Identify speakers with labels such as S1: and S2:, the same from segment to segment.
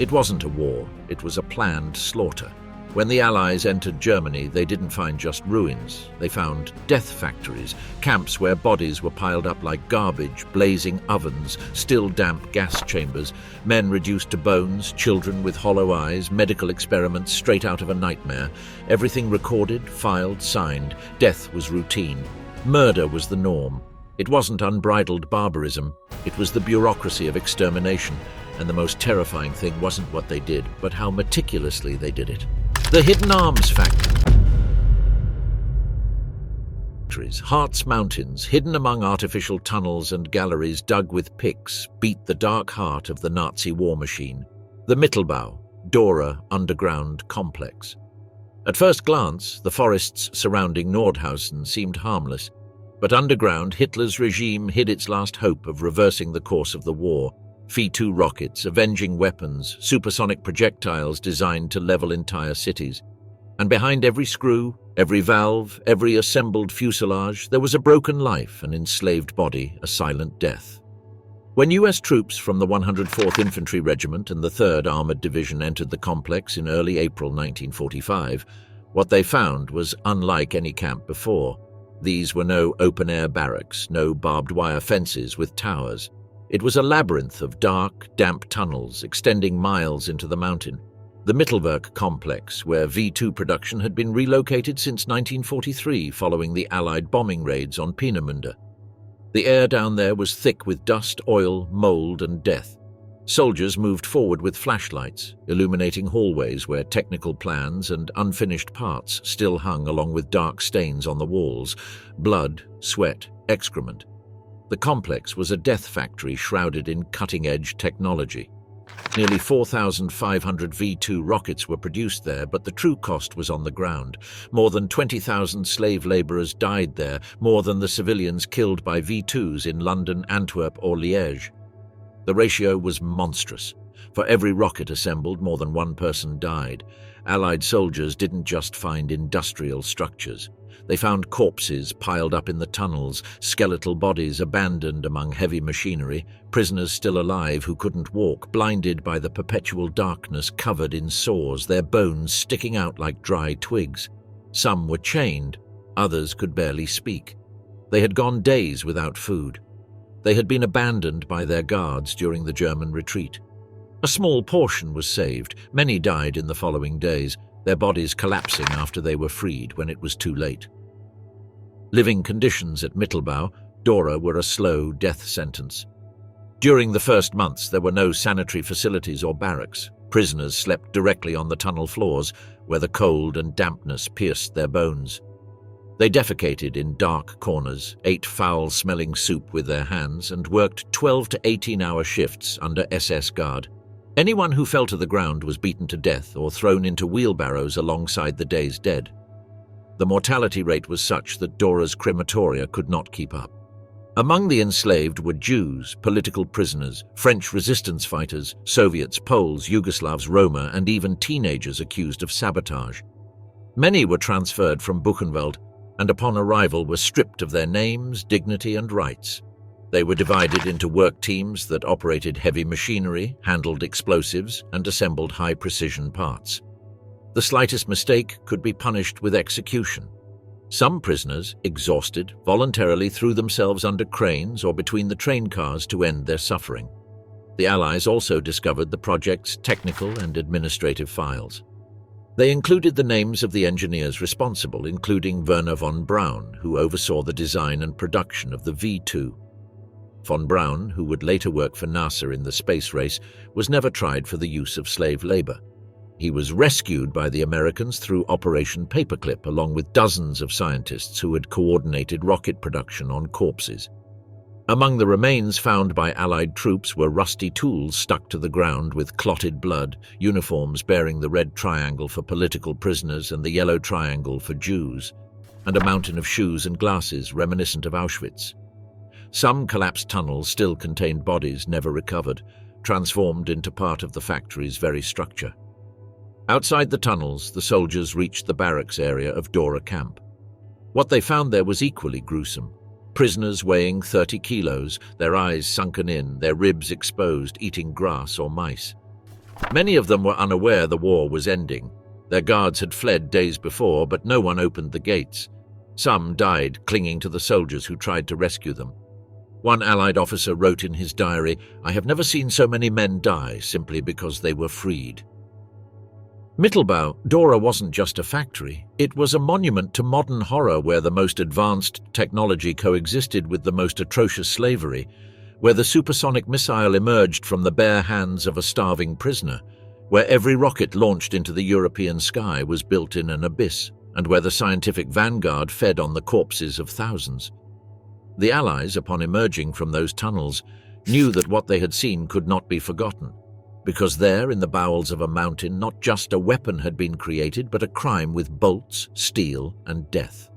S1: It wasn't a war, it was a planned slaughter. When the Allies entered Germany, they didn't find just ruins. They found death factories, camps where bodies were piled up like garbage, blazing ovens, still damp gas chambers, men reduced to bones, children with hollow eyes, medical experiments straight out of a nightmare. Everything recorded, filed, signed. Death was routine. Murder was the norm. It wasn't unbridled barbarism. It was the bureaucracy of extermination. And the most terrifying thing wasn't what they did, but how meticulously they did it. The hidden arms factories, Harz Mountains, hidden among artificial tunnels and galleries dug with picks, beat the dark heart of the Nazi war machine. The Mittelbau-Dora underground complex. At first glance, the forests surrounding Nordhausen seemed harmless, but underground, Hitler's regime hid its last hope of reversing the course of the war. V-2 rockets, avenging weapons, supersonic projectiles designed to level entire cities. And behind every screw, every valve, every assembled fuselage, there was a broken life, an enslaved body, a silent death. When US troops from the 104th Infantry Regiment and the 3rd Armored Division entered the complex in early April 1945, what they found was unlike any camp before. These were no open-air barracks, no barbed wire fences with towers. It was a labyrinth of dark, damp tunnels extending miles into the mountain. The Mittelwerk complex, where V-2 production had been relocated since 1943 following the Allied bombing raids on Peenemünde. The air down there was thick with dust, oil, mold, and death. Soldiers moved forward with flashlights, illuminating hallways where technical plans and unfinished parts still hung along with dark stains on the walls, blood, sweat, excrement. The complex was a death factory shrouded in cutting-edge technology. Nearly 4,500 V-2 rockets were produced there, but the true cost was on the ground. More than 20,000 slave laborers died there, more than the civilians killed by V-2s in London, Antwerp, or Liège. The ratio was monstrous. For every rocket assembled, more than one person died. Allied soldiers didn't just find industrial structures. They found corpses piled up in the tunnels, skeletal bodies abandoned among heavy machinery, prisoners still alive who couldn't walk, blinded by the perpetual darkness, covered in sores, their bones sticking out like dry twigs. Some were chained, others could barely speak. They had gone days without food. They had been abandoned by their guards during the German retreat. A small portion was saved. Many died in the following days, their bodies collapsing after they were freed when it was too late. Living conditions at Mittelbau-Dora were a slow death sentence. During the first months, there were no sanitary facilities or barracks. Prisoners slept directly on the tunnel floors, where the cold and dampness pierced their bones. They defecated in dark corners, ate foul-smelling soup with their hands, and worked 12 to 18-hour shifts under SS guard. Anyone who fell to the ground was beaten to death or thrown into wheelbarrows alongside the day's dead. The mortality rate was such that Dora's crematoria could not keep up. Among the enslaved were Jews, political prisoners, French resistance fighters, Soviets, Poles, Yugoslavs, Roma, and even teenagers accused of sabotage. Many were transferred from Buchenwald, and upon arrival were stripped of their names, dignity, and rights. They were divided into work teams that operated heavy machinery, handled explosives, and assembled high-precision parts. The slightest mistake could be punished with execution. Some prisoners, exhausted, voluntarily threw themselves under cranes or between the train cars to end their suffering. The Allies also discovered the project's technical and administrative files. They included the names of the engineers responsible, including Werner von Braun, who oversaw the design and production of the V-2. Von Braun, who would later work for NASA in the space race, was never tried for the use of slave labor. He was rescued by the Americans through Operation Paperclip, along with dozens of scientists who had coordinated rocket production on corpses. Among the remains found by Allied troops were rusty tools stuck to the ground with clotted blood, uniforms bearing the red triangle for political prisoners and the yellow triangle for Jews, and a mountain of shoes and glasses reminiscent of Auschwitz. Some collapsed tunnels still contained bodies never recovered, transformed into part of the factory's very structure. Outside the tunnels, the soldiers reached the barracks area of Dora camp. What they found there was equally gruesome. Prisoners weighing 30 kilos, their eyes sunken in, their ribs exposed, eating grass or mice. Many of them were unaware the war was ending. Their guards had fled days before, but no one opened the gates. Some died clinging to the soldiers who tried to rescue them. One Allied officer wrote in his diary, "I have never seen so many men die simply because they were freed." Mittelbau-Dora wasn't just a factory. It was a monument to modern horror where the most advanced technology coexisted with the most atrocious slavery, where the supersonic missile emerged from the bare hands of a starving prisoner, where every rocket launched into the European sky was built in an abyss, and where the scientific vanguard fed on the corpses of thousands. The Allies, upon emerging from those tunnels, knew that what they had seen could not be forgotten, because there, in the bowels of a mountain, not just a weapon had been created, but a crime with bolts, steel, and death.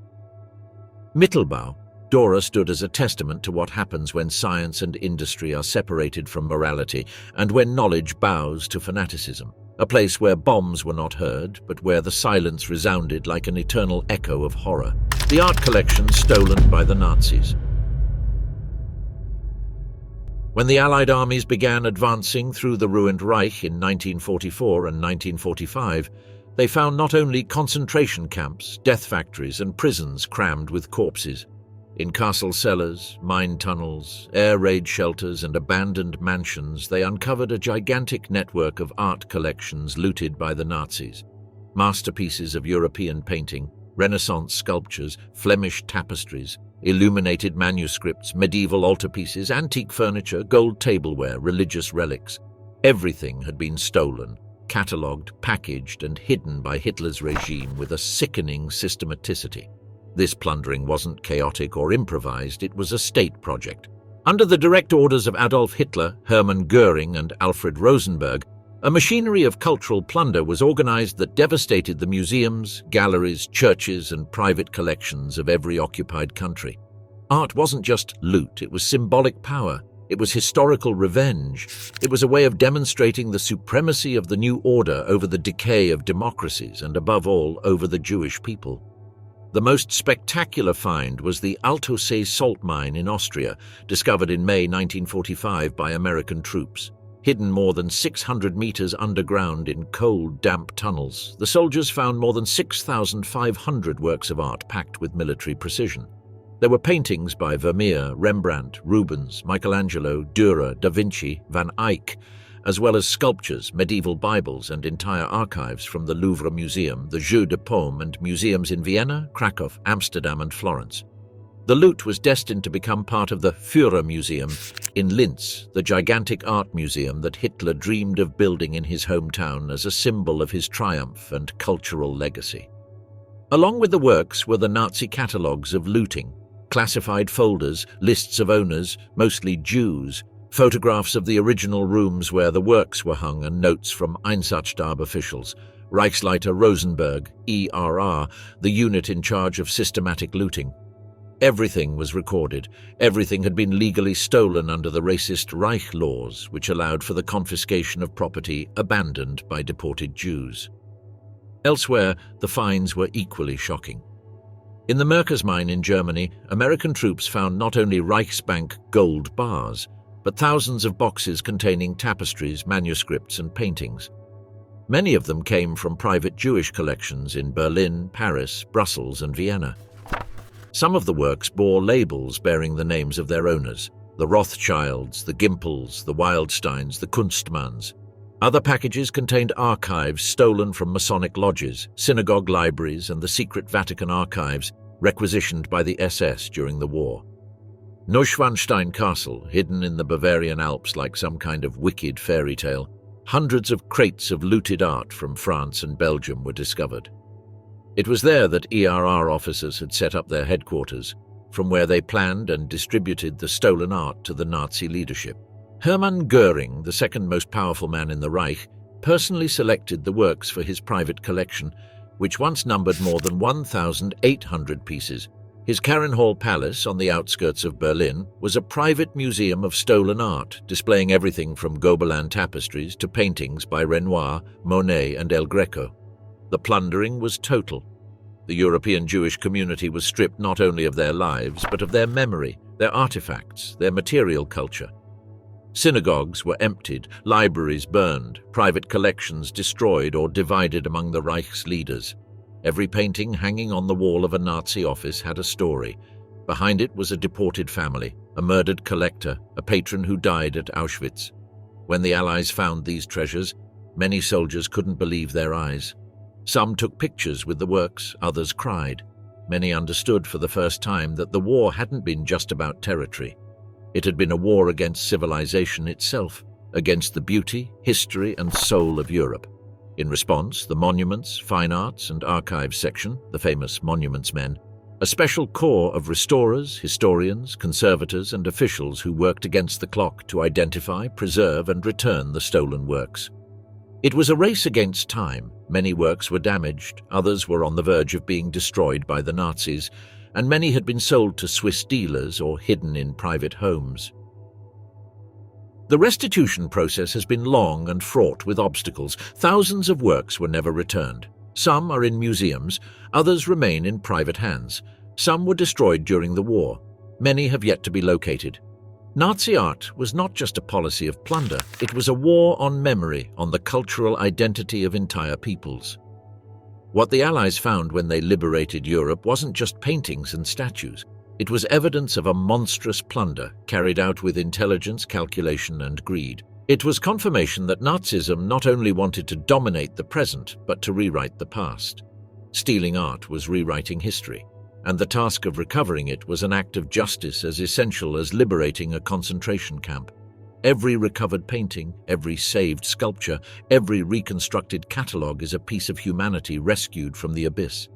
S1: Mittelbau-Dora stood as a testament to what happens when science and industry are separated from morality, and when knowledge bows to fanaticism. A place where bombs were not heard, but where the silence resounded like an eternal echo of horror. The art collection stolen by the Nazis. When the Allied armies began advancing through the ruined Reich in 1944 and 1945, they found not only concentration camps, death factories, and prisons crammed with corpses. In castle cellars, mine tunnels, air raid shelters, and abandoned mansions, they uncovered a gigantic network of art collections looted by the Nazis. Masterpieces of European painting, Renaissance sculptures, Flemish tapestries, illuminated manuscripts, medieval altarpieces, antique furniture, gold tableware, religious relics. Everything had been stolen, catalogued, packaged, and hidden by Hitler's regime with a sickening systematicity. This plundering wasn't chaotic or improvised, it was a state project. Under the direct orders of Adolf Hitler, Hermann Göring, and Alfred Rosenberg, a machinery of cultural plunder was organized that devastated the museums, galleries, churches, and private collections of every occupied country. Art wasn't just loot, it was symbolic power. It was historical revenge. It was a way of demonstrating the supremacy of the new order over the decay of democracies and, above all, over the Jewish people. The most spectacular find was the Altaussee salt mine in Austria, discovered in May 1945 by American troops. Hidden more than 600 meters underground in cold, damp tunnels, the soldiers found more than 6,500 works of art packed with military precision. There were paintings by Vermeer, Rembrandt, Rubens, Michelangelo, Dürer, Da Vinci, Van Eyck, as well as sculptures, medieval Bibles, and entire archives from the Louvre Museum, the Jeu de Paume, and museums in Vienna, Krakow, Amsterdam, and Florence. The loot was destined to become part of the Führermuseum in Linz, the gigantic art museum that Hitler dreamed of building in his hometown as a symbol of his triumph and cultural legacy. Along with the works were the Nazi catalogues of looting, classified folders, lists of owners, mostly Jews, photographs of the original rooms where the works were hung, and notes from Einsatzstab officials, Reichsleiter Rosenberg, ERR, the unit in charge of systematic looting. Everything was recorded. Everything had been legally stolen under the racist Reich laws, which allowed for the confiscation of property abandoned by deported Jews. Elsewhere, the finds were equally shocking. In the Merkers mine in Germany, American troops found not only Reichsbank gold bars, but thousands of boxes containing tapestries, manuscripts, and paintings. Many of them came from private Jewish collections in Berlin, Paris, Brussels, and Vienna. Some of the works bore labels bearing the names of their owners: the Rothschilds, the Gimpels, the Wildsteins, the Kunstmanns. Other packages contained archives stolen from Masonic lodges, synagogue libraries, and the secret Vatican archives, requisitioned by the SS during the war. Neuschwanstein Castle, hidden in the Bavarian Alps like some kind of wicked fairy tale, hundreds of crates of looted art from France and Belgium were discovered. It was there that ERR officers had set up their headquarters, from where they planned and distributed the stolen art to the Nazi leadership. Hermann Göring, the second most powerful man in the Reich, personally selected the works for his private collection, which once numbered more than 1,800 pieces. His Karenhall Palace on the outskirts of Berlin was a private museum of stolen art, displaying everything from Gobelin tapestries to paintings by Renoir, Monet, and El Greco. The plundering was total. The European Jewish community was stripped not only of their lives, but of their memory, their artifacts, their material culture. Synagogues were emptied, libraries burned, private collections destroyed or divided among the Reich's leaders. Every painting hanging on the wall of a Nazi office had a story. Behind it was a deported family, a murdered collector, a patron who died at Auschwitz. When the Allies found these treasures, many soldiers couldn't believe their eyes. Some took pictures with the works, others cried. Many understood for the first time that the war hadn't been just about territory. It had been a war against civilization itself, against the beauty, history, and soul of Europe. In response, the Monuments, Fine Arts, and Archives section, the famous Monuments Men, a special corps of restorers, historians, conservators, and officials who worked against the clock to identify, preserve, and return the stolen works. It was a race against time. Many works were damaged, others were on the verge of being destroyed by the Nazis, and many had been sold to Swiss dealers or hidden in private homes. The restitution process has been long and fraught with obstacles. Thousands of works were never returned. Some are in museums, others remain in private hands. Some were destroyed during the war. Many have yet to be located. Nazi art was not just a policy of plunder, it was a war on memory, on the cultural identity of entire peoples. What the Allies found when they liberated Europe wasn't just paintings and statues. It was evidence of a monstrous plunder carried out with intelligence, calculation, and greed. It was confirmation that Nazism not only wanted to dominate the present, but to rewrite the past. Stealing art was rewriting history, and the task of recovering it was an act of justice as essential as liberating a concentration camp. Every recovered painting, every saved sculpture, every reconstructed catalogue is a piece of humanity rescued from the abyss.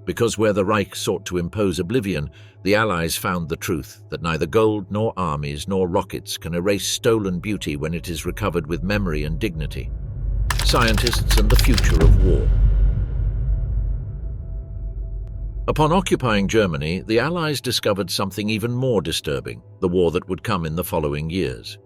S1: Because where the Reich sought to impose oblivion, the Allies found the truth that neither gold nor armies nor rockets can erase stolen beauty when it is recovered with memory and dignity. Scientists and the future of war. Upon occupying Germany, the Allies discovered something even more disturbing, the war that would come in the following years.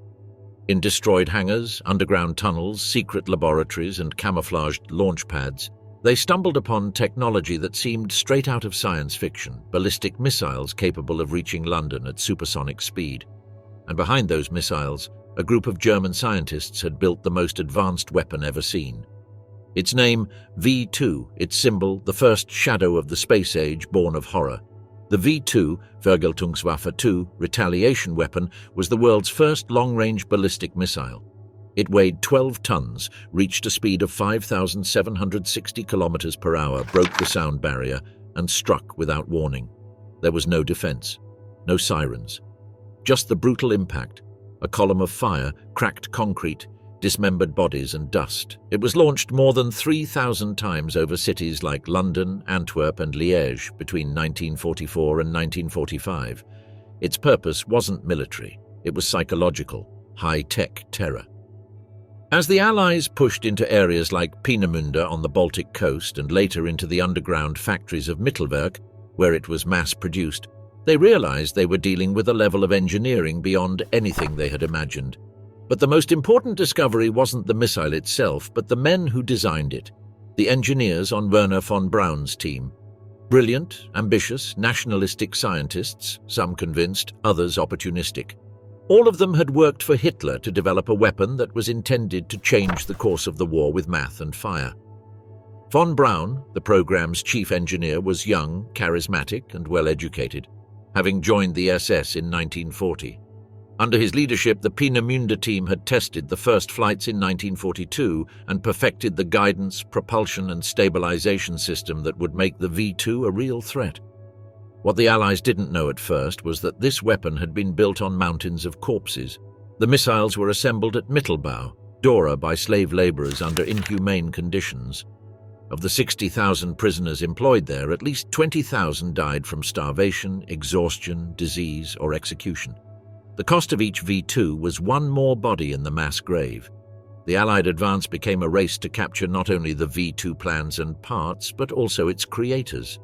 S1: In destroyed hangars, underground tunnels, secret laboratories, and camouflaged launch pads, they stumbled upon technology that seemed straight out of science fiction, ballistic missiles capable of reaching London at supersonic speed. And behind those missiles, a group of German scientists had built the most advanced weapon ever seen. Its name, V2, its symbol, the first shadow of the space age born of horror. The V2, Vergeltungswaffe 2, retaliation weapon, was the world's first long-range ballistic missile. It weighed 12 tons, reached a speed of 5,760 kilometers per hour, broke the sound barrier, and struck without warning. There was no defense, no sirens. Just the brutal impact, a column of fire, cracked concrete, dismembered bodies and dust. It was launched more than 3,000 times over cities like London, Antwerp and Liège between 1944 and 1945. Its purpose wasn't military, it was psychological, high-tech terror. As the Allies pushed into areas like Peenemünde on the Baltic coast and later into the underground factories of Mittelwerk, where it was mass-produced, they realized they were dealing with a level of engineering beyond anything they had imagined. But the most important discovery wasn't the missile itself, but the men who designed it, the engineers on Werner von Braun's team. Brilliant, ambitious, nationalistic scientists, some convinced, others opportunistic. All of them had worked for Hitler to develop a weapon that was intended to change the course of the war with math and fire. Von Braun, the program's chief engineer, was young, charismatic, and well-educated, having joined the SS in 1940. Under his leadership, the Peenemünde team had tested the first flights in 1942 and perfected the guidance, propulsion, and stabilization system that would make the V2 a real threat. What the Allies didn't know at first was that this weapon had been built on mountains of corpses. The missiles were assembled at Mittelbau-Dora by slave laborers under inhumane conditions. Of the 60,000 prisoners employed there, at least 20,000 died from starvation, exhaustion, disease, or execution. The cost of each V2 was one more body in the mass grave. The Allied advance became a race to capture not only the V2 plans and parts, but also its creators.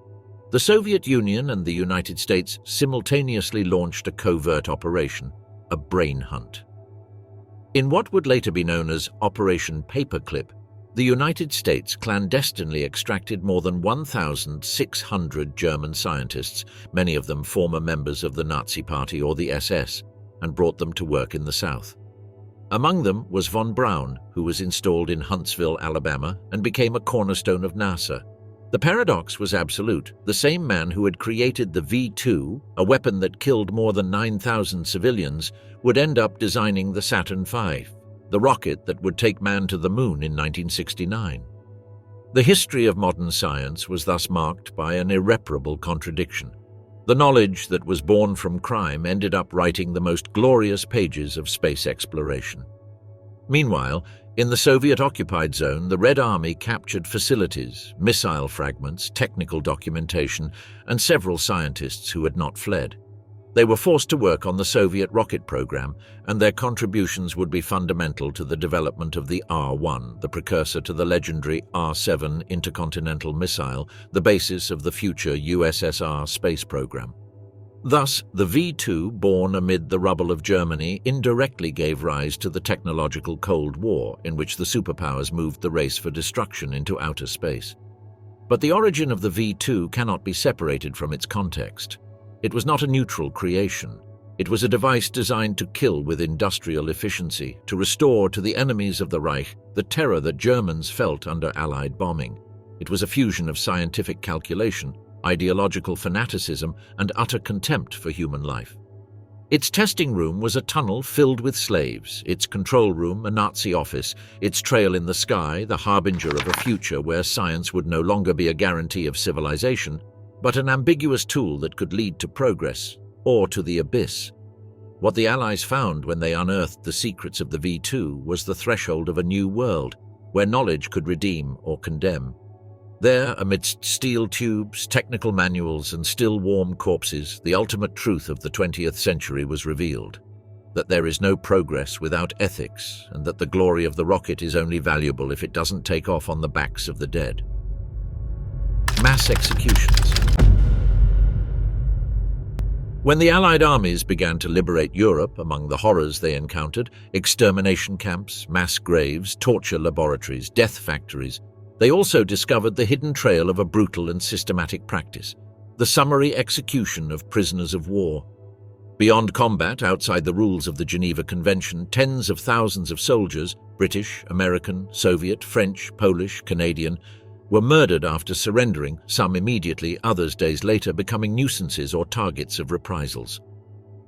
S1: The Soviet Union and the United States simultaneously launched a covert operation, a brain hunt. In what would later be known as Operation Paperclip, the United States clandestinely extracted more than 1,600 German scientists, many of them former members of the Nazi Party or the SS. and brought them to work in the South. Among them was von Braun, who was installed in Huntsville, Alabama, and became a cornerstone of NASA. The paradox was absolute. The same man who had created the V-2, a weapon that killed more than 9,000 civilians, would end up designing the Saturn V, the rocket that would take man to the moon in 1969. The history of modern science was thus marked by an irreparable contradiction. The knowledge that was born from crime ended up writing the most glorious pages of space exploration. Meanwhile, in the Soviet-occupied zone, the Red Army captured facilities, missile fragments, technical documentation, and several scientists who had not fled. They were forced to work on the Soviet rocket program, and their contributions would be fundamental to the development of the R-1, the precursor to the legendary R-7 intercontinental missile, the basis of the future USSR space program. Thus, the V-2, born amid the rubble of Germany, indirectly gave rise to the technological Cold War, in which the superpowers moved the race for destruction into outer space. But the origin of the V-2 cannot be separated from its context. It was not a neutral creation. It was a device designed to kill with industrial efficiency, to restore to the enemies of the Reich the terror that Germans felt under Allied bombing. It was a fusion of scientific calculation, ideological fanaticism, and utter contempt for human life. Its testing room was a tunnel filled with slaves, its control room a Nazi office, its trail in the sky the harbinger of a future where science would no longer be a guarantee of civilization, but an ambiguous tool that could lead to progress or to the abyss. What the Allies found when they unearthed the secrets of the V-2 was the threshold of a new world, where knowledge could redeem or condemn. There, amidst steel tubes, technical manuals, and still warm corpses, the ultimate truth of the 20th century was revealed: that there is no progress without ethics, and that the glory of the rocket is only valuable if it doesn't take off on the backs of the dead. Mass executions. When the Allied armies began to liberate Europe, among the horrors they encountered, extermination camps, mass graves, torture laboratories, death factories, they also discovered the hidden trail of a brutal and systematic practice: the summary execution of prisoners of war. Beyond combat, outside the rules of the Geneva Convention, tens of thousands of soldiers, British, American, Soviet, French, Polish, Canadian, were murdered after surrendering, some immediately, others days later, becoming nuisances or targets of reprisals.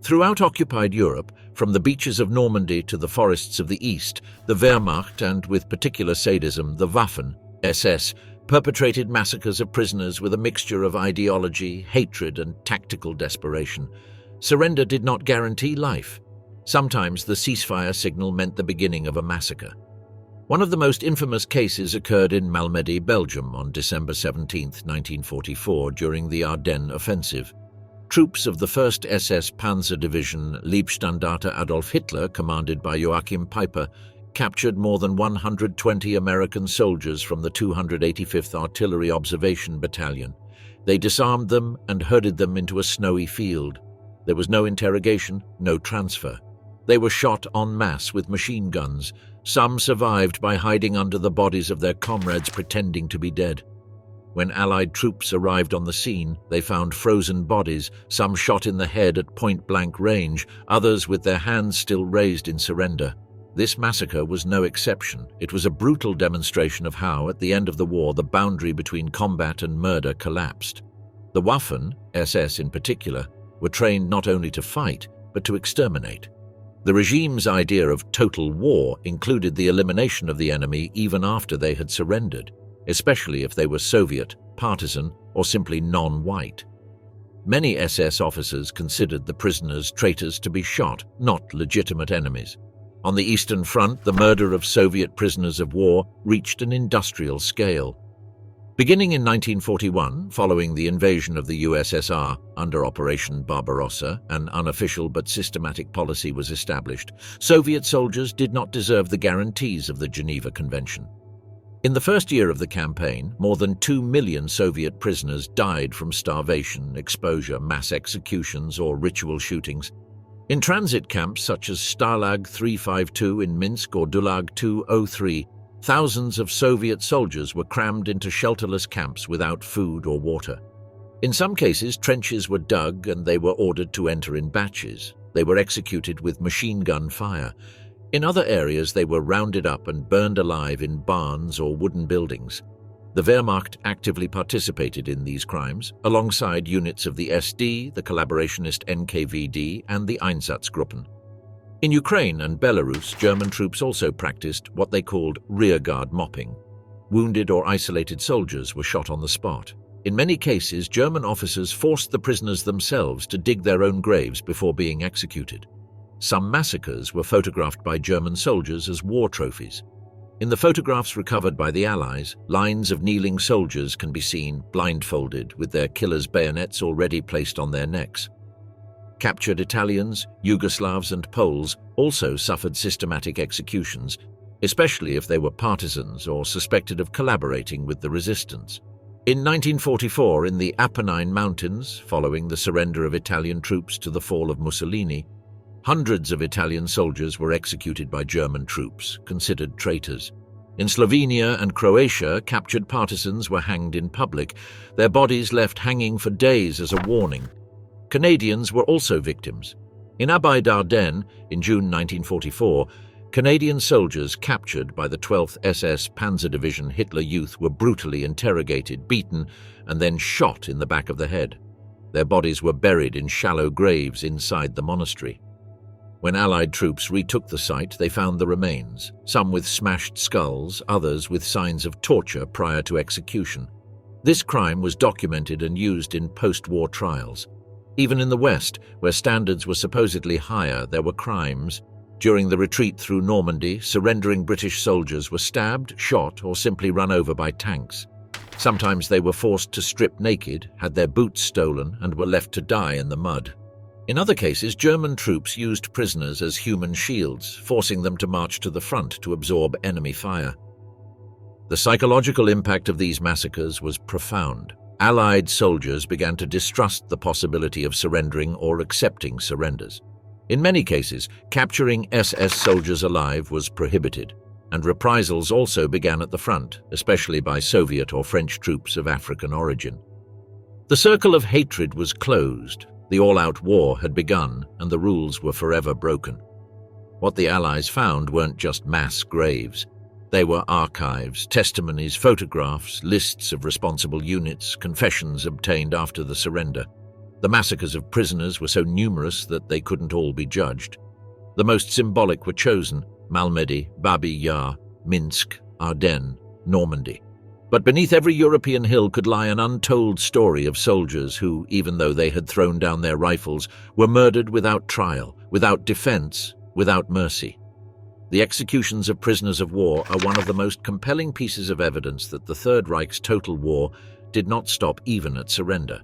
S1: Throughout occupied Europe, from the beaches of Normandy to the forests of the East, the Wehrmacht, and with particular sadism, the Waffen, SS, perpetrated massacres of prisoners with a mixture of ideology, hatred, and tactical desperation. Surrender did not guarantee life. Sometimes the ceasefire signal meant the beginning of a massacre. One of the most infamous cases occurred in Malmedy, Belgium, on December 17, 1944, during the Ardennes offensive. Troops of the 1st SS Panzer Division Leibstandarte Adolf Hitler, commanded by Joachim Peiper, captured more than 120 American soldiers from the 285th Artillery Observation Battalion. They disarmed them and herded them into a snowy field. There was no interrogation, no transfer. They were shot en masse with machine guns. Some survived by hiding under the bodies of their comrades pretending to be dead. When Allied troops arrived on the scene, they found frozen bodies, some shot in the head at point-blank range, others with their hands still raised in surrender. This massacre was no exception. It was a brutal demonstration of how, at the end of the war, the boundary between combat and murder collapsed. The Waffen, SS in particular, were trained not only to fight, but to exterminate. The regime's idea of total war included the elimination of the enemy even after they had surrendered, especially if they were Soviet, partisan, or simply non-white. Many SS officers considered the prisoners traitors to be shot, not legitimate enemies. On the Eastern Front, the murder of Soviet prisoners of war reached an industrial scale. Beginning in 1941, following the invasion of the USSR under Operation Barbarossa, an unofficial but systematic policy was established. Soviet soldiers did not deserve the guarantees of the Geneva Convention. In the first year of the campaign, more than 2 million Soviet prisoners died from starvation, exposure, mass executions, or ritual shootings. In transit camps such as Stalag 352 in Minsk or Dulag 203, thousands of Soviet soldiers were crammed into shelterless camps without food or water. In some cases, trenches were dug and they were ordered to enter in batches. They were executed with machine gun fire. In other areas, they were rounded up and burned alive in barns or wooden buildings. The Wehrmacht actively participated in these crimes, alongside units of the SD, the collaborationist NKVD, and the Einsatzgruppen. In Ukraine and Belarus, German troops also practiced what they called rearguard mopping. Wounded or isolated soldiers were shot on the spot. In many cases, German officers forced the prisoners themselves to dig their own graves before being executed. Some massacres were photographed by German soldiers as war trophies. In the photographs recovered by the Allies, lines of kneeling soldiers can be seen blindfolded with their killers' bayonets already placed on their necks. Captured Italians, Yugoslavs and Poles also suffered systematic executions, especially if they were partisans or suspected of collaborating with the resistance. In 1944, in the Apennine Mountains, following the surrender of Italian troops to the fall of Mussolini, hundreds of Italian soldiers were executed by German troops, considered traitors. In Slovenia and Croatia, captured partisans were hanged in public, their bodies left hanging for days as a warning. Canadians were also victims. In Abbaye d'Ardenne, in June 1944, Canadian soldiers captured by the 12th SS Panzer Division Hitler Youth were brutally interrogated, beaten, and then shot in the back of the head. Their bodies were buried in shallow graves inside the monastery. When Allied troops retook the site, they found the remains, some with smashed skulls, others with signs of torture prior to execution. This crime was documented and used in post-war trials. Even in the West, where standards were supposedly higher, there were crimes. During the retreat through Normandy, surrendering British soldiers were stabbed, shot, or simply run over by tanks. Sometimes they were forced to strip naked, had their boots stolen, and were left to die in the mud. In other cases, German troops used prisoners as human shields, forcing them to march to the front to absorb enemy fire. The psychological impact of these massacres was profound. Allied soldiers began to distrust the possibility of surrendering or accepting surrenders. In many cases, capturing SS soldiers alive was prohibited, and reprisals also began at the front, especially by Soviet or French troops of African origin. The circle of hatred was closed, the all-out war had begun, and the rules were forever broken. What the Allies found weren't just mass graves. They were archives, testimonies, photographs, lists of responsible units, confessions obtained after the surrender. The massacres of prisoners were so numerous that they couldn't all be judged. The most symbolic were chosen: Malmedy, Babi Yar, Minsk, Ardennes, Normandy. But beneath every European hill could lie an untold story of soldiers who, even though they had thrown down their rifles, were murdered without trial, without defense, without mercy. The executions of prisoners of war are one of the most compelling pieces of evidence that the Third Reich's total war did not stop even at surrender.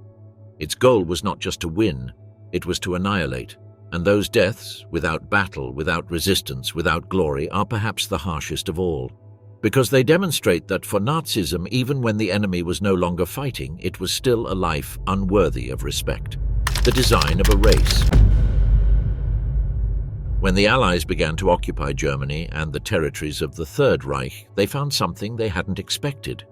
S1: Its goal was not just to win, it was to annihilate, and those deaths, without battle, without resistance, without glory, are perhaps the harshest of all, because they demonstrate that for Nazism, even when the enemy was no longer fighting, it was still a life unworthy of respect. The design of a race. When the Allies began to occupy Germany and the territories of the Third Reich, they found something they hadn't expected.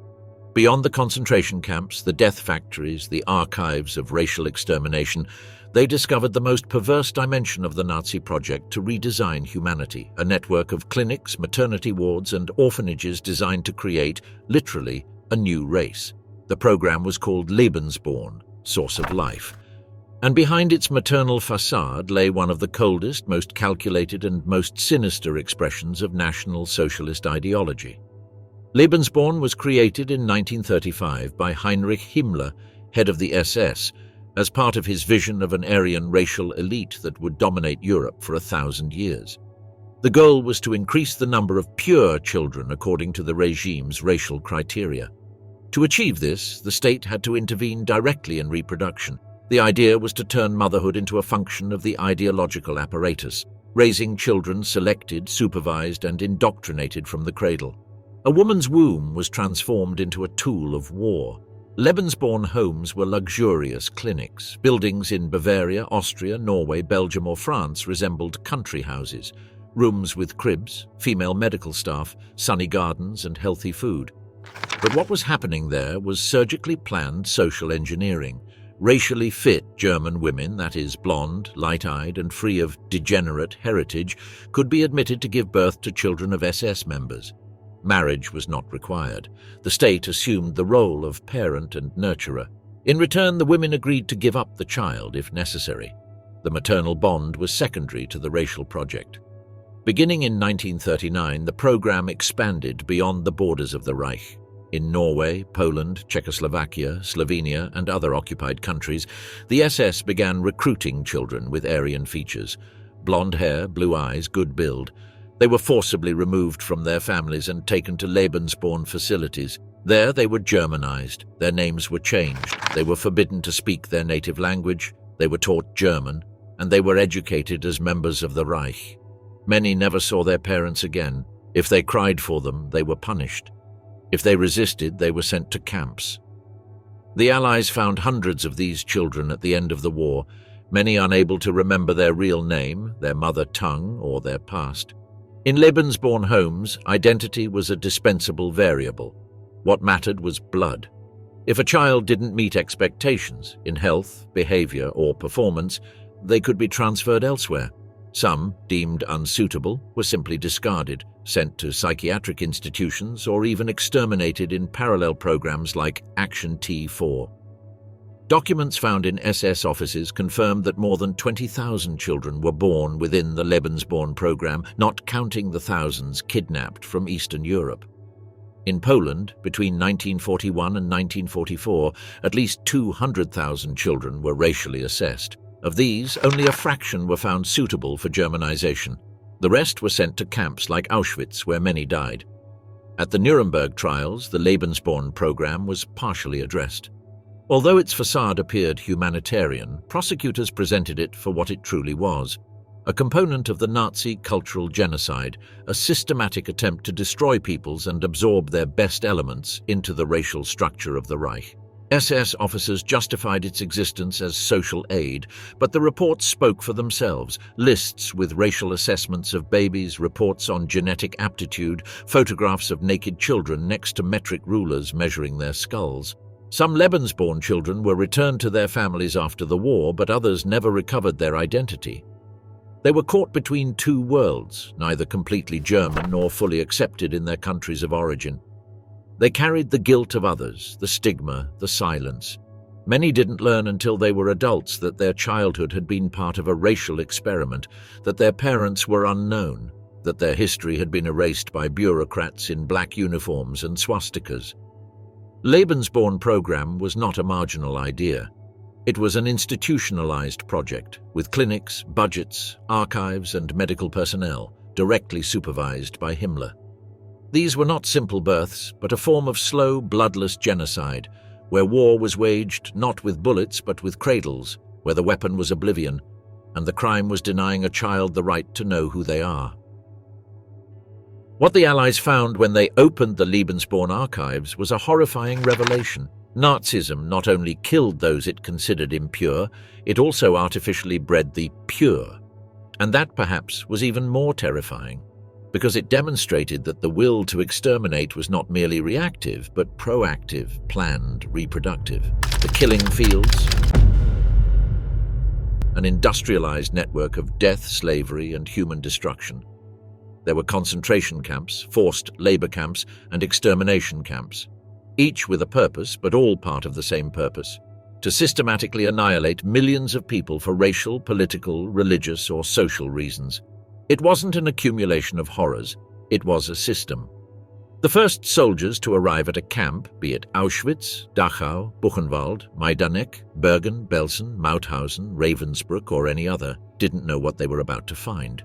S1: Beyond the concentration camps, the death factories, the archives of racial extermination, they discovered the most perverse dimension of the Nazi project to redesign humanity, a network of clinics, maternity wards, and orphanages designed to create, literally, a new race. The program was called Lebensborn, source of life. And behind its maternal facade lay one of the coldest, most calculated, and most sinister expressions of National Socialist ideology. Lebensborn was created in 1935 by Heinrich Himmler, head of the SS, as part of his vision of an Aryan racial elite that would dominate Europe for 1,000 years. The goal was to increase the number of pure children according to the regime's racial criteria. To achieve this, the state had to intervene directly in reproduction. The idea was to turn motherhood into a function of the ideological apparatus, raising children selected, supervised, and indoctrinated from the cradle. A woman's womb was transformed into a tool of war. Lebensborn homes were luxurious clinics. Buildings in Bavaria, Austria, Norway, Belgium, or France resembled country houses. Rooms with cribs, female medical staff, sunny gardens, and healthy food. But what was happening there was surgically planned social engineering. Racially fit German women, that is, blonde, light-eyed, and free of degenerate heritage, could be admitted to give birth to children of SS members. Marriage was not required. The state assumed the role of parent and nurturer. In return, the women agreed to give up the child if necessary. The maternal bond was secondary to the racial project. Beginning in 1939, the program expanded beyond the borders of the Reich. In Norway, Poland, Czechoslovakia, Slovenia, and other occupied countries, the SS began recruiting children with Aryan features. Blonde hair, blue eyes, good build. They were forcibly removed from their families and taken to Lebensborn facilities. There they were Germanized, their names were changed, they were forbidden to speak their native language, they were taught German, and they were educated as members of the Reich. Many never saw their parents again. If they cried for them, they were punished. If they resisted, they were sent to camps. The Allies found hundreds of these children at the end of the war, many unable to remember their real name, their mother tongue, or their past. In Lebensborn homes, identity was a dispensable variable. What mattered was blood. If a child didn't meet expectations in health, behavior, or performance, they could be transferred elsewhere. Some, deemed unsuitable, were simply discarded, sent to psychiatric institutions, or even exterminated in parallel programs like Action T4. Documents found in SS offices confirmed that more than 20,000 children were born within the Lebensborn program, not counting the thousands kidnapped from Eastern Europe. In Poland, between 1941 and 1944, at least 200,000 children were racially assessed. Of these, only a fraction were found suitable for Germanization. The rest were sent to camps like Auschwitz, where many died. At the Nuremberg trials, the Lebensborn program was partially addressed. Although its facade appeared humanitarian, prosecutors presented it for what it truly was: a component of the Nazi cultural genocide, a systematic attempt to destroy peoples and absorb their best elements into the racial structure of the Reich. SS officers justified its existence as social aid, but the reports spoke for themselves. Lists with racial assessments of babies, reports on genetic aptitude, photographs of naked children next to metric rulers measuring their skulls. Some Lebensborn children were returned to their families after the war, but others never recovered their identity. They were caught between two worlds, neither completely German nor fully accepted in their countries of origin. They carried the guilt of others, the stigma, the silence. Many didn't learn until they were adults that their childhood had been part of a racial experiment, that their parents were unknown, that their history had been erased by bureaucrats in black uniforms and swastikas. Lebensborn program was not a marginal idea. It was an institutionalized project, with clinics, budgets, archives, and medical personnel, directly supervised by Himmler. These were not simple births, but a form of slow, bloodless genocide, where war was waged not with bullets but with cradles, where the weapon was oblivion, and the crime was denying a child the right to know who they are. What the Allies found when they opened the Lebensborn archives was a horrifying revelation. Nazism not only killed those it considered impure, it also artificially bred the pure. And that perhaps was even more terrifying, because it demonstrated that the will to exterminate was not merely reactive, but proactive, planned, reproductive. The killing fields, an industrialized network of death, slavery, and human destruction. There were concentration camps, forced labor camps, and extermination camps, each with a purpose, but all part of the same purpose: to systematically annihilate millions of people for racial, political, religious, or social reasons. It wasn't an accumulation of horrors, it was a system. The first soldiers to arrive at a camp, be it Auschwitz, Dachau, Buchenwald, Majdanek, Bergen, Belsen, Mauthausen, Ravensbrück, or any other, didn't know what they were about to find.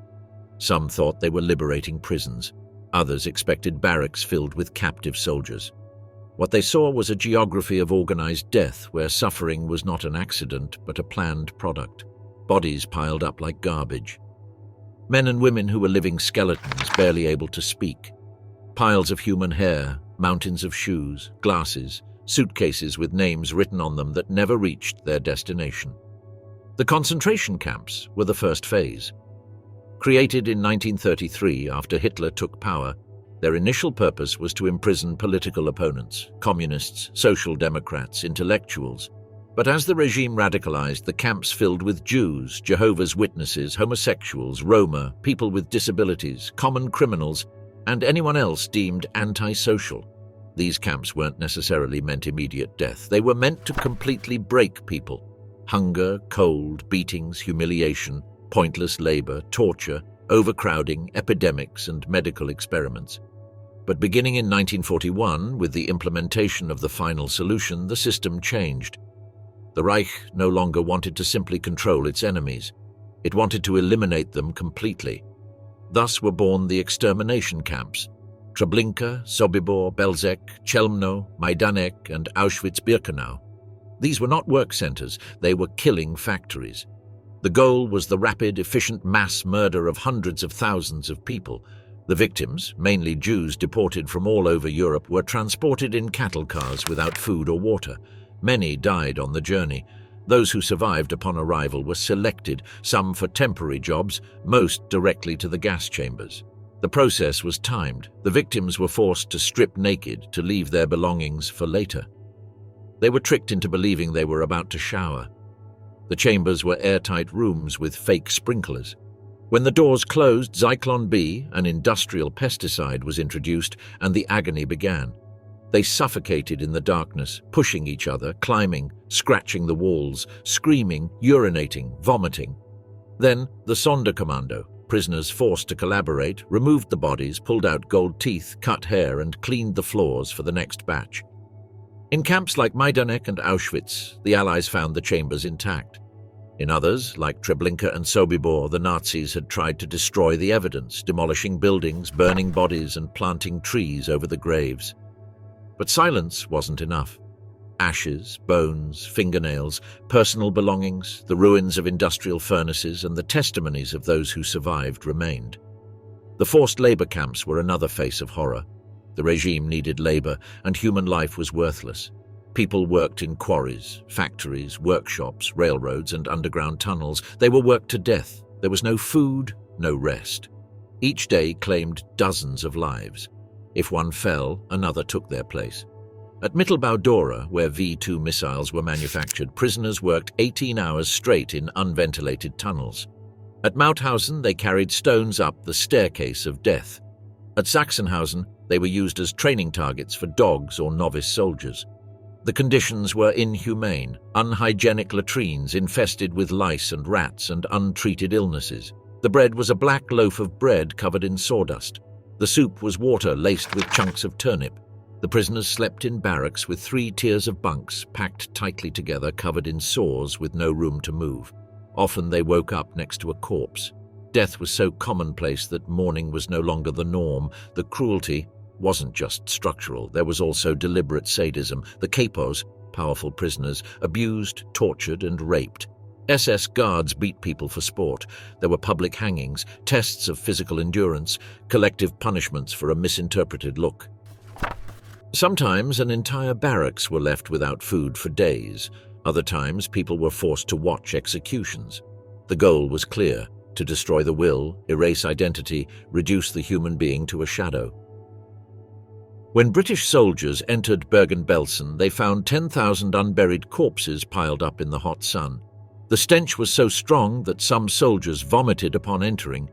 S1: Some thought they were liberating prisons. Others expected barracks filled with captive soldiers. What they saw was a geography of organized death where suffering was not an accident but a planned product. Bodies piled up like garbage. Men and women who were living skeletons, barely able to speak. Piles of human hair, mountains of shoes, glasses, suitcases with names written on them that never reached their destination. The concentration camps were the first phase. Created in 1933 after Hitler took power, their initial purpose was to imprison political opponents, communists, social democrats, intellectuals. But as the regime radicalized, the camps filled with Jews, Jehovah's Witnesses, homosexuals, Roma, people with disabilities, common criminals, and anyone else deemed antisocial. These camps weren't necessarily meant immediate death. They were meant to completely break people. Hunger, cold, beatings, humiliation, pointless labor, torture, overcrowding, epidemics, and medical experiments. But beginning in 1941, with the implementation of the final solution, the system changed. The Reich no longer wanted to simply control its enemies. It wanted to eliminate them completely. Thus were born the extermination camps: Treblinka, Sobibor, Belzec, Chelmno, Majdanek, and Auschwitz-Birkenau. These were not work centers, they were killing factories. The goal was the rapid, efficient mass murder of hundreds of thousands of people. The victims, mainly Jews deported from all over Europe, were transported in cattle cars without food or water. Many died on the journey. Those who survived upon arrival were selected, some for temporary jobs, most directly to the gas chambers. The process was timed. The victims were forced to strip naked, to leave their belongings for later. They were tricked into believing they were about to shower. The chambers were airtight rooms with fake sprinklers. When the doors closed, Zyklon B, an industrial pesticide, was introduced, and the agony began. They suffocated in the darkness, pushing each other, climbing, scratching the walls, screaming, urinating, vomiting. Then the Sonderkommando, prisoners forced to collaborate, removed the bodies, pulled out gold teeth, cut hair, and cleaned the floors for the next batch. In camps like Majdanek and Auschwitz, the Allies found the chambers intact. In others, like Treblinka and Sobibor, the Nazis had tried to destroy the evidence, demolishing buildings, burning bodies, and planting trees over the graves. But silence wasn't enough. Ashes, bones, fingernails, personal belongings, the ruins of industrial furnaces, and the testimonies of those who survived remained. The forced labor camps were another face of horror. The regime needed labor, and human life was worthless. People worked in quarries, factories, workshops, railroads, and underground tunnels. They were worked to death. There was no food, no rest. Each day claimed dozens of lives. If one fell, another took their place. At Mittelbau-Dora, where V-2 missiles were manufactured, prisoners worked 18 hours straight in unventilated tunnels. At Mauthausen, they carried stones up the staircase of death. At Sachsenhausen, they were used as training targets for dogs or novice soldiers. The conditions were inhumane: unhygienic latrines infested with lice and rats and untreated illnesses. The bread was a black loaf of bread covered in sawdust. The soup was water laced with chunks of turnip. The prisoners slept in barracks with 3 tiers of bunks, packed tightly together, covered in sores with no room to move. Often they woke up next to a corpse. Death was so commonplace that mourning was no longer the norm. The cruelty wasn't just structural, there was also deliberate sadism. The capos, powerful prisoners, abused, tortured, and raped. SS guards beat people for sport. There were public hangings, tests of physical endurance, collective punishments for a misinterpreted look. Sometimes an entire barracks were left without food for days. Other times people were forced to watch executions. The goal was clear: to destroy the will, erase identity, reduce the human being to a shadow. When British soldiers entered Bergen-Belsen, they found 10,000 unburied corpses piled up in the hot sun. The stench was so strong that some soldiers vomited upon entering.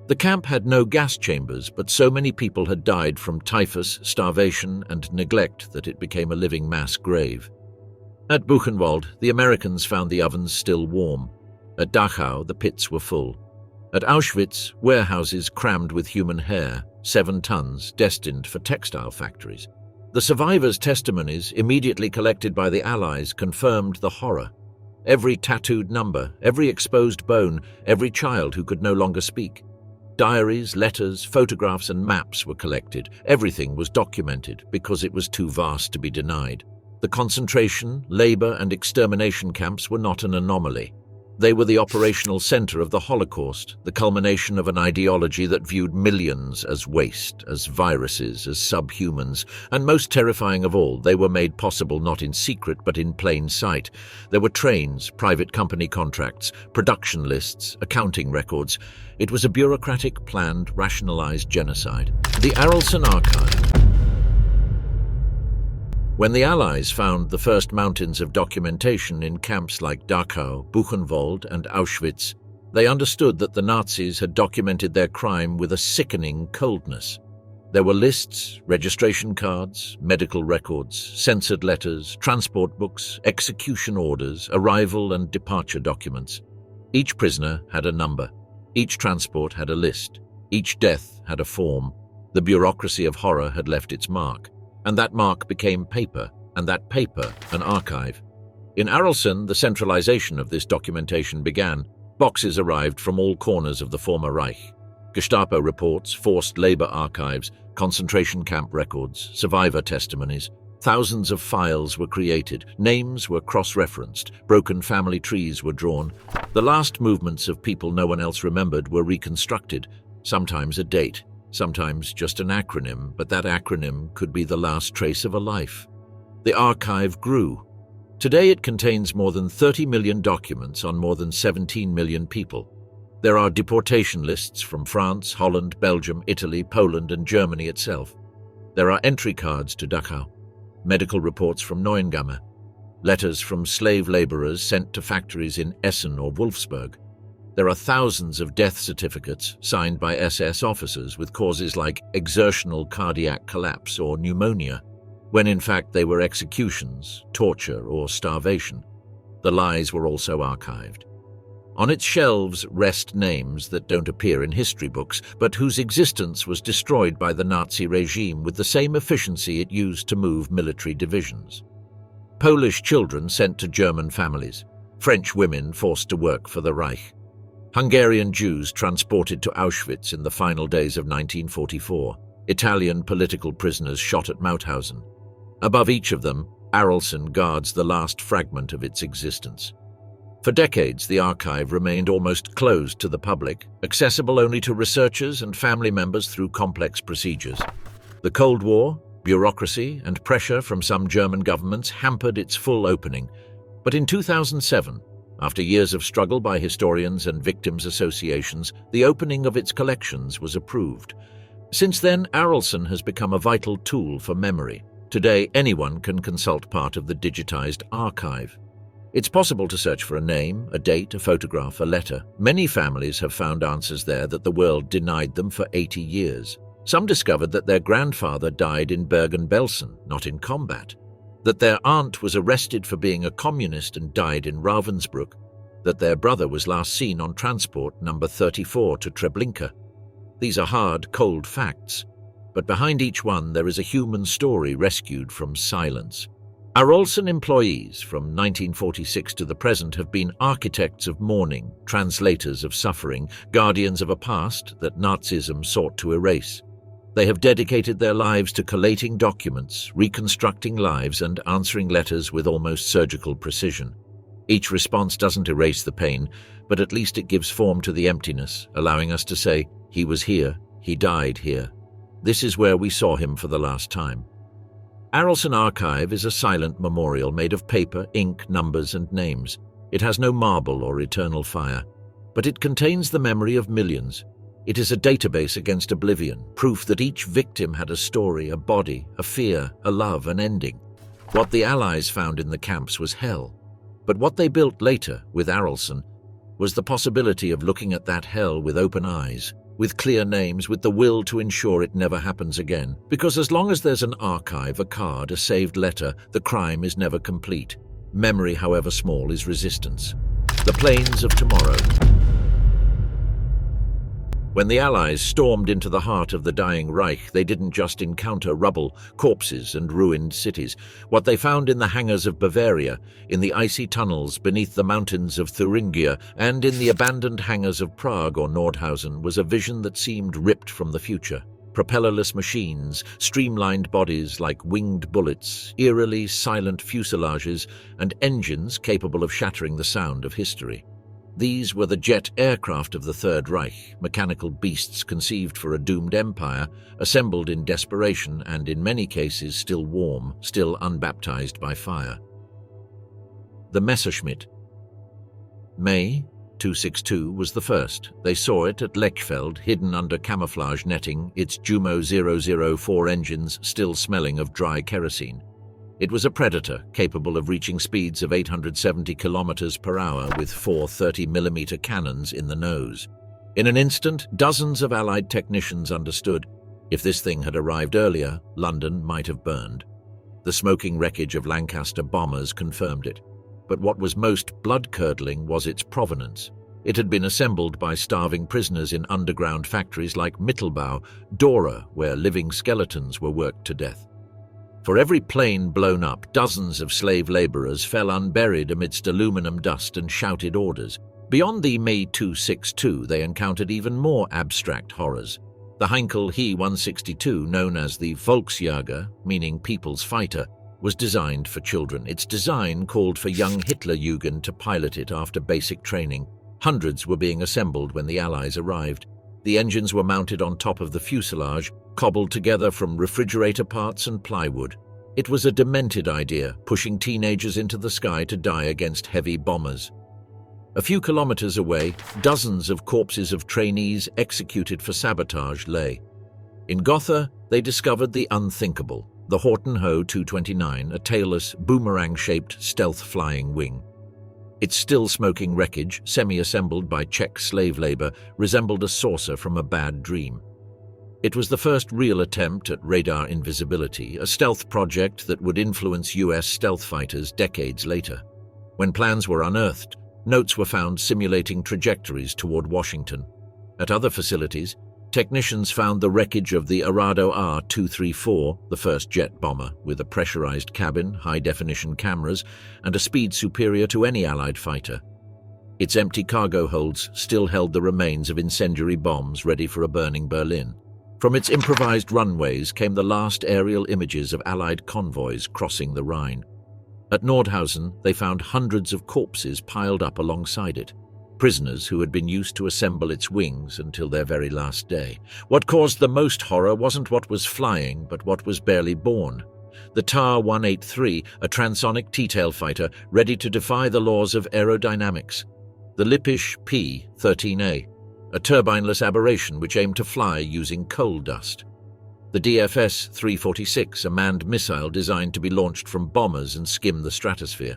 S1: The camp had no gas chambers, but so many people had died from typhus, starvation, and neglect that it became a living mass grave. At Buchenwald, the Americans found the ovens still warm. At Dachau, the pits were full. At Auschwitz, warehouses crammed with human hair, 7 tons, destined for textile factories. The survivors' testimonies, immediately collected by the Allies, confirmed the horror. Every tattooed number, every exposed bone, every child who could no longer speak. Diaries, letters, photographs, and maps were collected. Everything was documented because it was too vast to be denied. The concentration, labor, and extermination camps were not an anomaly. They were the operational center of the Holocaust, the culmination of an ideology that viewed millions as waste, as viruses, as subhumans, and most terrifying of all, they were made possible not in secret but in plain sight. There were trains, private company contracts, production lists, accounting records. It was a bureaucratic, planned, rationalized genocide. The Arolsen archive. When the Allies found the first mountains of documentation in camps like Dachau, Buchenwald, and Auschwitz, they understood that the Nazis had documented their crime with a sickening coldness. There were lists, registration cards, medical records, censored letters, transport books, execution orders, arrival and departure documents. Each prisoner had a number. Each transport had a list. Each death had a form. The bureaucracy of horror had left its mark. And that mark became paper, and that paper an archive. In Arolsen, the centralization of this documentation began. Boxes arrived from all corners of the former Reich. Gestapo reports, forced labor archives, concentration camp records, survivor testimonies. Thousands of files were created, names were cross-referenced, broken family trees were drawn. The last movements of people no one else remembered were reconstructed, sometimes a date, sometimes just an acronym, but that acronym could be the last trace of a life. The archive grew. Today it contains more than 30 million documents on more than 17 million people. There are deportation lists from France, Holland, Belgium, Italy, Poland, and Germany itself. There are entry cards to Dachau, medical reports from Neuengamme, letters from slave laborers sent to factories in Essen or Wolfsburg. There are thousands of death certificates signed by SS officers with causes like exertional cardiac collapse or pneumonia, when in fact they were executions, torture, or starvation. The lies were also archived. On its shelves rest names that don't appear in history books, but whose existence was destroyed by the Nazi regime with the same efficiency it used to move military divisions. Polish children sent to German families, French women forced to work for the Reich, Hungarian Jews transported to Auschwitz in the final days of 1944, Italian political prisoners shot at Mauthausen. Above each of them, Arolsen guards the last fragment of its existence. For decades, the archive remained almost closed to the public, accessible only to researchers and family members through complex procedures. The Cold War, bureaucracy, and pressure from some German governments hampered its full opening. But in 2007, after years of struggle by historians and victims' associations, the opening of its collections was approved. Since then, Arolsen has become a vital tool for memory. Today, anyone can consult part of the digitized archive. It's possible to search for a name, a date, a photograph, a letter. Many families have found answers there that the world denied them for 80 years. Some discovered that their grandfather died in Bergen-Belsen, not in combat. That their aunt was arrested for being a communist and died in Ravensbrück. That their brother was last seen on transport number 34 to Treblinka. These are hard, cold facts. But behind each one there is a human story rescued from silence. Arolsen employees from 1946 to the present have been architects of mourning, translators of suffering, guardians of a past that Nazism sought to erase. They have dedicated their lives to collating documents, reconstructing lives, and answering letters with almost surgical precision. Each response doesn't erase the pain, but at least it gives form to the emptiness, allowing us to say, he was here, he died here. This is where we saw him for the last time. Arolsen Archive is a silent memorial made of paper, ink, numbers, and names. It has no marble or eternal fire, but it contains the memory of millions. It is a database against oblivion, proof that each victim had a story, a body, a fear, a love, an ending. What the Allies found in the camps was hell, but what they built later with Arolsen was the possibility of looking at that hell with open eyes, with clear names, with the will to ensure it never happens again. Because as long as there's an archive, a card, a saved letter, the crime is never complete. Memory, however small, is resistance. The plains of tomorrow. When the Allies stormed into the heart of the dying Reich, they didn't just encounter rubble, corpses, and ruined cities. What they found in the hangars of Bavaria, in the icy tunnels beneath the mountains of Thuringia, and in the abandoned hangars of Prague or Nordhausen was a vision that seemed ripped from the future. Propellerless machines, streamlined bodies like winged bullets, eerily silent fuselages, and engines capable of shattering the sound of history. These were the jet aircraft of the Third Reich, mechanical beasts conceived for a doomed empire, assembled in desperation and in many cases still warm, still unbaptized by fire. The Messerschmitt. May 262 was the first. They saw it at Lechfeld, hidden under camouflage netting, its Jumo 004 engines still smelling of dry kerosene. It was a Predator capable of reaching speeds of 870 kilometers per hour with 4 30mm cannons in the nose. In an instant, dozens of Allied technicians understood. If this thing had arrived earlier, London might have burned. The smoking wreckage of Lancaster bombers confirmed it. But what was most blood-curdling was its provenance. It had been assembled by starving prisoners in underground factories like Mittelbau-Dora, where living skeletons were worked to death. For every plane blown up, dozens of slave laborers fell unburied amidst aluminum dust and shouted orders. Beyond the Me 262, they encountered even more abstract horrors. The Heinkel He-162, known as the Volksjäger, meaning people's fighter, was designed for children. Its design called for young Hitlerjugend to pilot it after basic training. Hundreds were being assembled when the Allies arrived. The engines were mounted on top of the fuselage, cobbled together from refrigerator parts and plywood. It was a demented idea, pushing teenagers into the sky to die against heavy bombers. A few kilometers away, dozens of corpses of trainees executed for sabotage lay. In Gotha, they discovered the unthinkable, the Horton Ho 229, a tailless, boomerang-shaped stealth-flying wing. Its still-smoking wreckage, semi-assembled by Czech slave labor, resembled a saucer from a bad dream. It was the first real attempt at radar invisibility, a stealth project that would influence US stealth fighters decades later. When plans were unearthed, notes were found simulating trajectories toward Washington. At other facilities, technicians found the wreckage of the Arado R-234, the first jet bomber, with a pressurized cabin, high-definition cameras, and a speed superior to any Allied fighter. Its empty cargo holds still held the remains of incendiary bombs ready for a burning Berlin. From its improvised runways came the last aerial images of Allied convoys crossing the Rhine. At Nordhausen, they found hundreds of corpses piled up alongside it, prisoners who had been used to assemble its wings until their very last day. What caused the most horror wasn't what was flying, but what was barely born. The TAR-183, a transonic T-tail fighter ready to defy the laws of aerodynamics. The Lippisch P-13A, a turbineless aberration which aimed to fly using coal dust. The DFS-346, a manned missile designed to be launched from bombers and skim the stratosphere.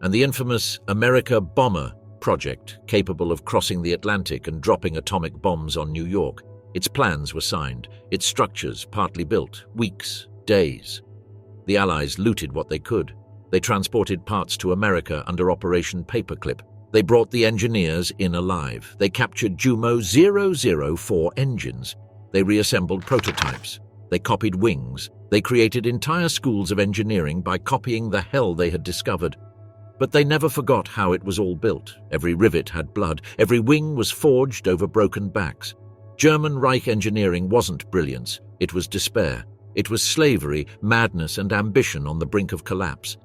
S1: And the infamous America Bomber project, capable of crossing the Atlantic and dropping atomic bombs on New York. Its plans were signed, its structures partly built, weeks, days. The Allies looted what they could. They transported parts to America under Operation Paperclip. They brought the engineers in alive. They captured Jumo 004 engines. They reassembled prototypes. They copied wings. They created entire schools of engineering by copying the hell they had discovered. But they never forgot how it was all built. Every rivet had blood. Every wing was forged over broken backs. German Reich engineering wasn't brilliance. It was despair. It was slavery, madness, and ambition on the brink of collapse.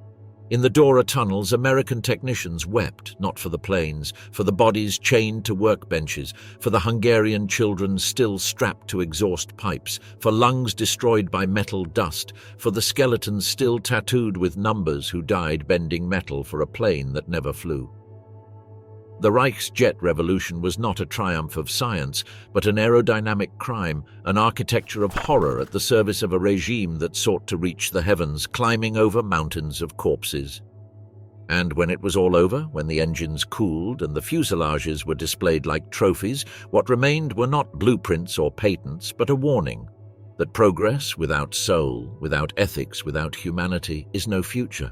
S1: In the Dora tunnels, American technicians wept, not for the planes, for the bodies chained to workbenches, for the Hungarian children still strapped to exhaust pipes, for lungs destroyed by metal dust, for the skeletons still tattooed with numbers who died bending metal for a plane that never flew. The Reich's jet revolution was not a triumph of science, but an aerodynamic crime, an architecture of horror at the service of a regime that sought to reach the heavens, climbing over mountains of corpses. And when it was all over, when the engines cooled and the fuselages were displayed like trophies, what remained were not blueprints or patents, but a warning that progress without soul, without ethics, without humanity is no future.